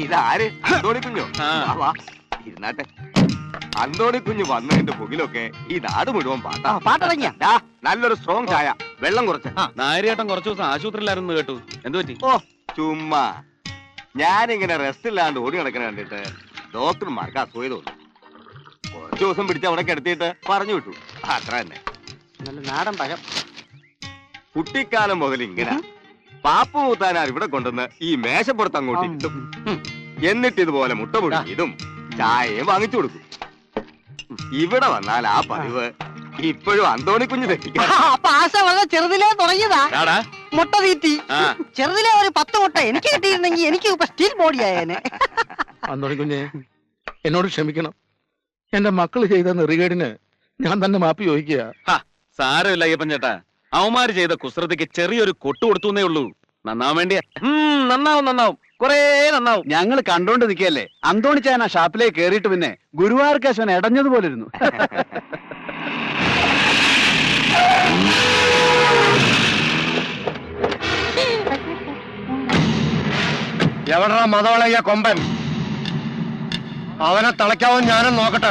ഇതാര്? അന്തോണി കുഞ്ഞോ? ഇരുന്നാട്ടെ. അന്തോണി കുഞ്ഞ് വന്നതിന്റെ പുകിലൊക്കെ ഈ നാട് മുഴുവൻ പാട്ടിറങ്ങിയ നല്ലൊരു സ്ട്രോങ് ചായ, വെള്ളം കുറച്ച്. നായരിയേട്ടൻ കുറച്ചു ദിവസം ആശുപത്രിയിലായിരുന്നു കേട്ടു. എന്തു പറ്റി? ഓ ചുമ്മാ ഞാനിങ്ങനെ റെസ്റ്റ് ഇല്ലാണ്ട് ഓടി നടക്കണ കണ്ടിട്ട് ഡോക്ടർമാർക്ക് അസൂയ തോന്നി. കുറച്ചു ദിവസം പിടിച്ച് അവിടെ കിടത്തിയിട്ട് പറഞ്ഞു വിട്ടു. അത്ര തന്നെ. നല്ല നാടൻ പഴം. കുട്ടിക്കാലം മുതൽ ഇങ്ങനെ പാപ്പ മൂത്താനാർ ഇവിടെ കൊണ്ടുവന്ന് ഈ മേശപ്പുറത്ത് അങ്ങോട്ട് ഇരുത്തും. എന്നിട്ട് ഇതുപോലെ മുട്ട പുഴുങ്ങിയതും ചായയും വാങ്ങിച്ചു കൊടുക്കും. ഇവിടെ വന്നാൽ ആ പതിവ് ഇപ്പോഴും അന്തോണി കുഞ്ഞ് തെറ്റിക്കാം. അപ്പൊ ആശ വളരെ ചെറുതിലേ തുടങ്ങിയതാ മുട്ട തീറ്റി. ചെറുതിലെ ഒരു 10 മുട്ട എനിക്ക് കിട്ടിയിരുന്നെങ്കിൽ എനിക്ക് ഇപ്പൊ സ്റ്റീൽ ബോഡി ആയേനെ. അന്തോണി കുഞ്ഞെ, എന്നോട് ക്ഷമിക്കണം. എന്റെ മക്കള് ചെയ്ത നെറികേടിന് ഞാൻ തന്നെ മാപ്പി ചോദിക്കുക. സാരമില്ല അയ്യപ്പൻ ചേട്ടാ, അവന്മാര് ചെയ്ത കുസൃതിക്ക് ചെറിയൊരു കൊട്ടു കൊടുത്തുന്നേ ഉള്ളൂ. നന്നാവാൻ വേണ്ടിയാ. നന്നാവും കൊറേ നന്നാവും. ഞങ്ങൾ കണ്ടോണ്ട് നിൽക്കല്ലേ. അന്തോണിച്ചാൻ ആ ഷാപ്പിലേക്ക് കേറിയിട്ട് പിന്നെ ഗുരുവായൂർക്കാശവൻ ഇടഞ്ഞതുപോലെ ഇരുന്നു. എവിടാ മതവളയ്യ കൊമ്പൻ? അവനെ തളയ്ക്കാവൻ ഞാനും നോക്കട്ടെ.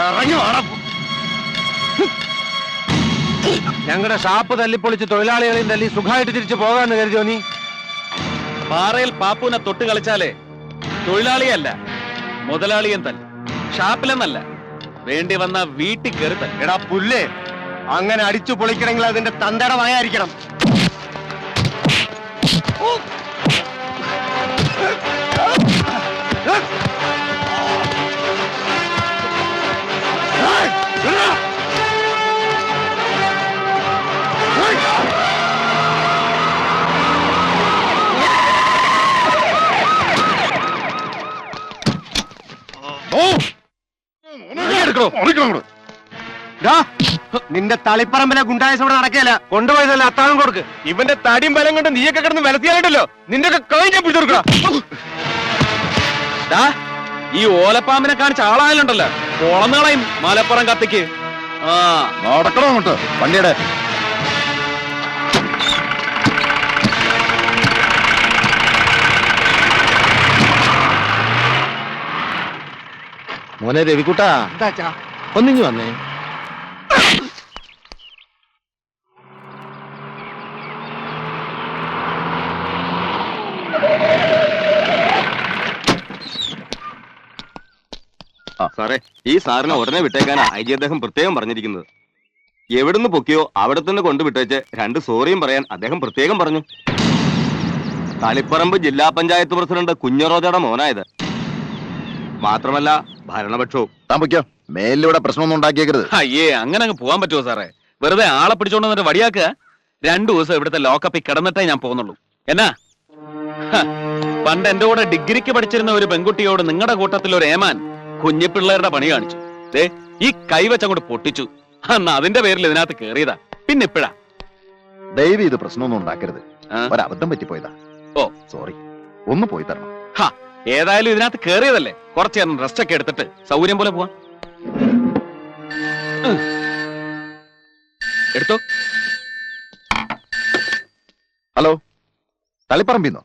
ഇറങ്ങി വേണം. ഞങ്ങളുടെ ഷാപ്പ് തല്ലിപ്പൊളിച്ച് തൊഴിലാളികളെയും തല്ലി സുഖമായിട്ട് തിരിച്ചു പോകാന്ന് കരുതിയോ നീ? പാറയിൽ പാപ്പുവിനെ തൊട്ട് കളിച്ചാലേ തൊഴിലാളിയല്ല മുതലാളിയും തല്ലും. ഷാപ്പിലെന്നല്ല, വേണ്ടി വന്ന വീട്ടിൽ കയറി തല്ലും. എടാ പുല്ലേ, അങ്ങനെ അടിച്ചു പൊളിക്കണമെങ്കിൽ അതിന്റെ തന്തടമായിരിക്കണം. നിന്റെ തളിപ്പറമ്പിലെ ഗുണ്ടായസം ഇവിടെ നടക്കുകയല്ല. കൊണ്ടുപോയതല്ല അത്താഴം കൊടുക്ക്. ഇവന്റെ തടിയും ബലം കൊണ്ട് നീയൊക്കെ കിടന്ന് വിലത്തിയാലോ നിന്റെ കഴിഞ്ഞ പിടിച്ചെടുക്ക. ഈ ഓലപ്പാമ്പിനെ കാണിച്ച ആളായാലുണ്ടല്ലോ കൊളന്നുകളയും മലപ്പുറം കത്തിക്ക്. നടക്കണോ അങ്ങോട്ട് വണ്ടിയുടെ. മോനെ രവിക്കുട്ടാ, ഒന്നിങ്ങി വന്നേ. സാറേ, ഈ സാറിനെ ഉടനെ വിട്ടേക്കാനാ ഐ ജി അദ്ദേഹം പ്രത്യേകം പറഞ്ഞിരിക്കുന്നത്. എവിടുന്ന് പൊക്കിയോ അവിടെ തന്നെ കൊണ്ടുവിട്ടേച്ച് 2 സോറിയും പറയാൻ അദ്ദേഹം പ്രത്യേകം പറഞ്ഞു. തളിപ്പറമ്പ് ജില്ലാ പഞ്ചായത്ത് പ്രസിഡന്റ് കുഞ്ഞറോജയുടെ മോനായത്. മാത്രമല്ല ഭരണപക്ഷവും. താൻ പൊയ്ക്കോ, മേലിലൂടെ പ്രശ്നമൊന്നും ഉണ്ടാക്കിയേക്കരുത്. അയ്യേ, അങ്ങനെ അങ്ങ് പോകാൻ പറ്റുമോ സാറേ? വെറുതെ ആളെ പിടിച്ചോണ്ട് വന്നിട്ട് വടിയാക്കുക. 2 ദിവസം ഇവിടുത്തെ ലോക്കപ്പിൽ കിടന്നിട്ടേ ഞാൻ പോകുന്നുള്ളൂ. എന്നാ പണ്ട് എന്റെ കൂടെ ഡിഗ്രിക്ക് പഠിച്ചിരുന്ന ഒരു പെൺകുട്ടിയോട് നിങ്ങളുടെ കൂട്ടത്തിൽ ഒരു ഏമാൻ കുഞ്ഞിപ്പിള്ളേരുടെ പണി കാണിച്ചു. ഈ കൈവച്ചങ്ങോട്ട് പൊട്ടിച്ചു. അന്ന് അതിന്റെ പേരിൽ ഇതിനകത്ത് കേറിയതാ. പിന്നെ ഇപ്പഴാ. ദയവ് ഇത് പ്രശ്നമൊന്നും ഉണ്ടാക്കരുത്. ഒരബദ്ധം പറ്റിപ്പോയതാ. ഓ സോറി, ഒന്ന് പോയി തരണം. ഏതായാലും ഇതിനകത്ത് കേറിയതല്ലേ, കുറച്ചു നേരം റെസ്റ്റ് ഒക്കെ എടുത്തിട്ട് സൗകര്യം പോലെ പോവാം. എടുത്തോ. ഹലോ, തളിപ്പറമ്പിന്നോ?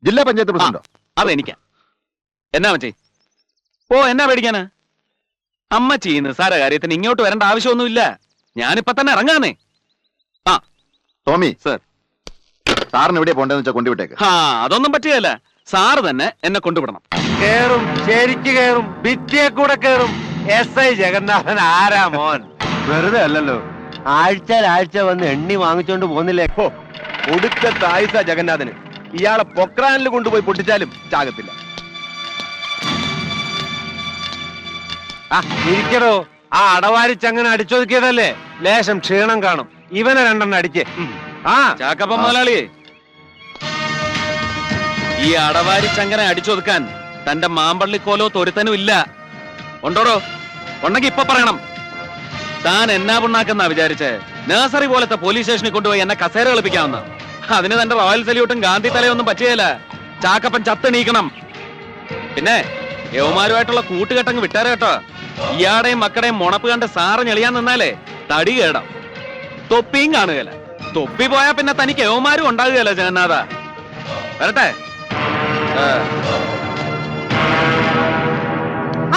ജില്ലാ പഞ്ചായത്ത് പ്രസിഡന്റോ? അതെനിക്കാ. എന്നാ മച്ചേ? ഓ, എന്നാ പേടിക്കാനാ? അമ്മച്ചി നിസ്സാര കാര്യത്തിന് ഇങ്ങോട്ട് വരേണ്ട ആവശ്യമൊന്നുമില്ല. ഞാനിപ്പോ തന്നെ ഇറങ്ങാന്നേ. ടോമി സർ, സാറിന് എവിടെയാ പോണ്ടെന്ന് വെച്ചാൽ കൊണ്ടുവിട്ടേക്ക്. അതൊന്നും പറ്റുകയല്ല. സാറ് തന്നെ എന്നെ കൊണ്ടുവിടണം. കേറും, ശരിക്ക് കേറും, ഭിത്തിയെ കൂടെ കേറും. SI ജഗന്നാഥൻ ആരാ മോൻ? വെറുതെ അല്ലല്ലോ, ആഴ്ച വന്ന് എണ്ണി വാങ്ങിച്ചോണ്ട് പോകുന്നില്ലേ? ഒടുക്കത്തെ ആയുസ ജഗന്നാഥന്. ഇയാളെ പൊക്രാനിൽ കൊണ്ടുപോയി പൊട്ടിച്ചാലും ചാകത്തില്ല. ഇരിക്കടോ, ആ അടവാരിച്ചങ്ങനെ അടിച്ചൊതുക്കിയതല്ലേ, ലേശം ക്ഷീണം കാണും. ഇവനെ 2 അടിക്കേ. ചാക്കപ്പ മുതലാളിയെ, ഈ അടവാരി ചങ്ങനെ അടിച്ചൊതുക്കാൻ തന്റെ മാമ്പള്ളിക്കോലോ തൊരുത്തനും ഇല്ല. ഉണ്ടോടോ? ഉണ്ടെങ്കി ഇപ്പൊ പറയണം. താൻ എന്നാ പുണ്ണാക്കെന്നാ വിചാരിച്ചേ? നഴ്സറി പോലത്തെ പോലീസ് സ്റ്റേഷനിൽ കൊണ്ടുപോയി എന്നെ കസേര കളിപ്പിക്കാവുന്ന. അതിന് തന്റെ റോയൽ സല്യൂട്ടും ഗാന്ധി തലയൊന്നും പറ്റിയല്ല. ചാക്കപ്പൻ ചത്തെണീക്കണം. പിന്നെ യവമാരുമായിട്ടുള്ള കൂട്ടുകെട്ടങ്ങ് വിട്ടാരെ കേട്ടോ. ഇയാടെയും മക്കടെയും മുണപ്പ് കണ്ട് സാറ് ഞെളിയാൻ നിന്നാലേ തടി കേടാം. തൊപ്പിയും കാണുകയില്ല. തൊപ്പി പോയാ പിന്നെ തനിക്ക് യവമാരും ഉണ്ടാകുകയല്ല ജഗന്നാഥ. വരട്ടെ.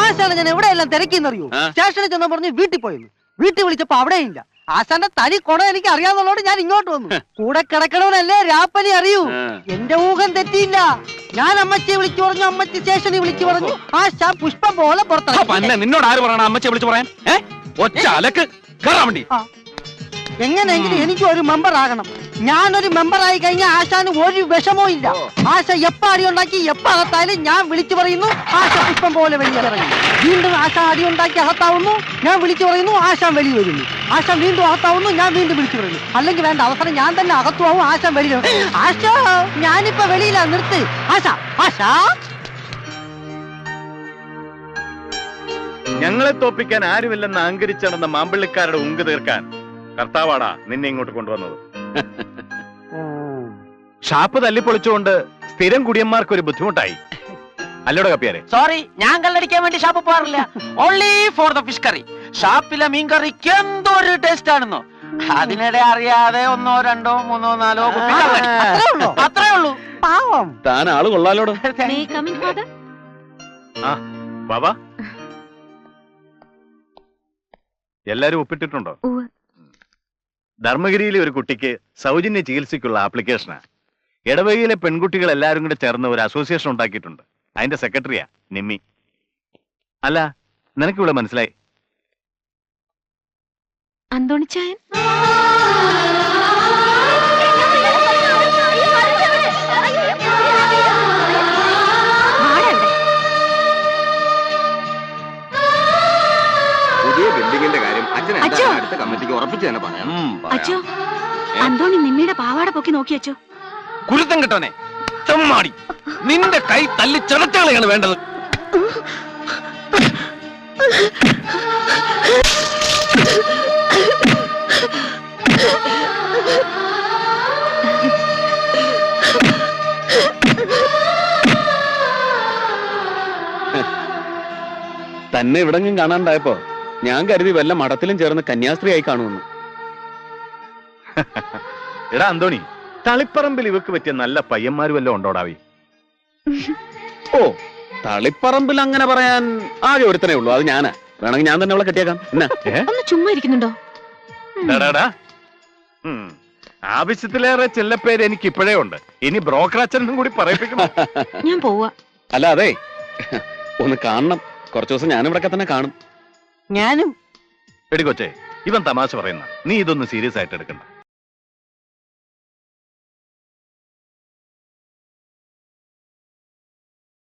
ആശാനെ ഞാൻ എവിടെയെല്ലാം തിരക്കിന്നറിയോ? ആ. സ്റ്റേഷനിൽ ചെന്ന് പറഞ്ഞ് വീട്ടിൽ പോയിരുന്നു. വീട്ടിൽ വിളിച്ചപ്പോ അവിടെയില്ല. ആശാന്റെ തനി കൊണ എനിക്ക് അറിയാന്നുള്ളോട് ഞാൻ ഇങ്ങോട്ട് വന്നു. കൂടെ കിടക്കണവനല്ലേ രാപ്പലി അറിയൂ. എന്റെ ഊഹം തെറ്റിയില്ല. ഞാൻ അമ്മച്ചിയെ വിളിച്ചു പറഞ്ഞു, അമ്മച്ചി സ്റ്റേഷനിൽ വിളിച്ചു പറഞ്ഞു. ആശാൻ പുഷ്പം പോലെ പുറത്തിറങ്ങി. നിന്നോട് ആര് പറയണം അമ്മച്ചെ വിളിച്ചു പറയാൻ? ഒറ്റ അലക്ക് കേറാൻ വേണ്ടി. എങ്ങനെയെങ്കിലും എനിക്ക് ഒരു മെമ്പർ ആകണം. ഞാനൊരു മെമ്പർ ആയി കഴിഞ്ഞാൽ ആശാന് ഒരു വിഷമോ ഇല്ല. ആശ എപ്പ അടിയുണ്ടാക്കി എപ്പ അകത്തായാലും ഞാൻ വിളിച്ചു പറയുന്നു, ആശ പുഷ്പം പോലെ വെളിയിലിറങ്ങി. വീണ്ടും ആശ അടിയുണ്ടാക്കി അകത്താവുന്നു, ഞാൻ വിളിച്ചു പറയുന്നു, ആശാൻ വെളി വരുന്നു. ആശാൻ വീണ്ടും അകത്താവുന്നു, ഞാൻ വീണ്ടും വിളിച്ചു പറയുന്നു. അല്ലെങ്കിൽ വേണ്ട, അവസരം ഞാൻ തന്നെ അകത്തുമാവും, ആശാൻ വെളിയിൽ. ആശ ഞാനിപ്പോ വെളിയിലാ, നിർത്ത്. ആശ ആശ ഞങ്ങളെ തോപ്പിക്കാൻ ആരുമില്ലെന്ന് അഹങ്കരിച്ചടന്ന മാമ്പള്ളിക്കാരുടെ ഉങ്ക് തീർക്കാൻ കർത്താവാടാ നിന്നെ ഇങ്ങോട്ട് കൊണ്ടുവന്നത്. ഷാപ്പ് തല്ലിപ്പൊളിച്ചുകൊണ്ട് സ്ഥിരം കുടിയന്മാർക്ക് ഒരു ബുദ്ധിമുട്ടായി. അല്ലോടെ കപ്പിയാരെ? സോറി, ഞാൻ കള്ളടിക്കാൻ വേണ്ടി ഷാപ്പ് പോകാറില്ല. Only for the fish curry. ഷാപ്പിലെ മീൻ കറിക്ക് എന്തോ ഒരു ടേസ്റ്റ് ആണെന്നോ. അതിനിടെ അറിയാതെ 1 2 3 4 കുപ്പി കള്ളടി. അത്രേ ഉള്ളൂ. പാവം. താൻ ആള് കൊള്ളാലോട്. ആ ബാബാ, എല്ലാരും ഒപ്പിട്ടിട്ടുണ്ടോ? ധർമ്മഗിരിയിലെ ഒരു കുട്ടിക്ക് സൗജന്യ ചികിത്സയ്ക്കുള്ള ആപ്ലിക്കേഷനാ. ഇടവകയിലെ പെൺകുട്ടികൾ എല്ലാരും കൂടെ ചേർന്ന് ഒരു അസോസിയേഷൻ ഉണ്ടാക്കിയിട്ടുണ്ട്. അതിന്റെ സെക്രട്ടറിയാ നിമ്മി. അല്ല, നിനക്കിവിടെ മനസ്സിലായി? അന്തോണിച്ചായൻ പുതിയ ബിൽഡിങ്ങിന്റെ കാര്യം അച്ഛൻ അച്ഛോ. അടുത്ത കമ്മിറ്റിക്ക് ഉറപ്പിച്ചു തന്നെ പറയാം. അച്ചോ, അന്തോണി നിമ്മിയുടെ പാവാട പൊക്കി നോക്കി അച്ചോ. കുരുത്തം കിട്ടവനെ, ചെമ്മാടി, നിന്റെ കൈ തല്ലി ചതച്ചുകളയാണ് വേണ്ടത്. തന്നെ ഇവിടെങ്ങും കാണാണ്ടായപ്പോ ഞാൻ കരുതി വല്ല മഠത്തിലും ചേർന്ന് കന്യാസ്ത്രീ ആയി കാണുമെന്ന്. എടാ അന്തോണി, തളിപ്പറമ്പിൽ ഇവക്ക് പറ്റിയ നല്ല പയ്യന്മാര് വല്ലതും ഉണ്ടോടാവി? ഓ, തളിപ്പറമ്പിൽ അങ്ങനെ പറയാൻ ആകെ ഒരുത്തനേ ഉള്ളൂ, അത് ഞാനാ. വേണമെങ്കിൽ ഞാൻ തന്നെ അവളെ കെട്ടിയേക്കാം. എന്നാ ഒന്ന് ചുമ്മാ ഇരിക്കുന്നുണ്ടോ? ആവശ്യത്തിലേറെ ചെല്ലപ്പേര് എനിക്ക് ഇപ്പോഴേ ഉണ്ട്. ഇനി ബ്രോക്കർ അച്ഛനും കൂടി പറയിപ്പിക്കണം. ഞാൻ പോവാ. അല്ല, അതെ, ഒന്ന് കാണണം. കുറച്ചു ദിവസം ഞാനും ഇവിടൊക്കെ തന്നെ കാണും. ഞാനും. എടി കൊച്ചേ, ഇവൻ തമാശ പറയുന്ന, നീ ഇതൊന്നും സീരിയസ് ആയിട്ട് എടുക്കണ്ട.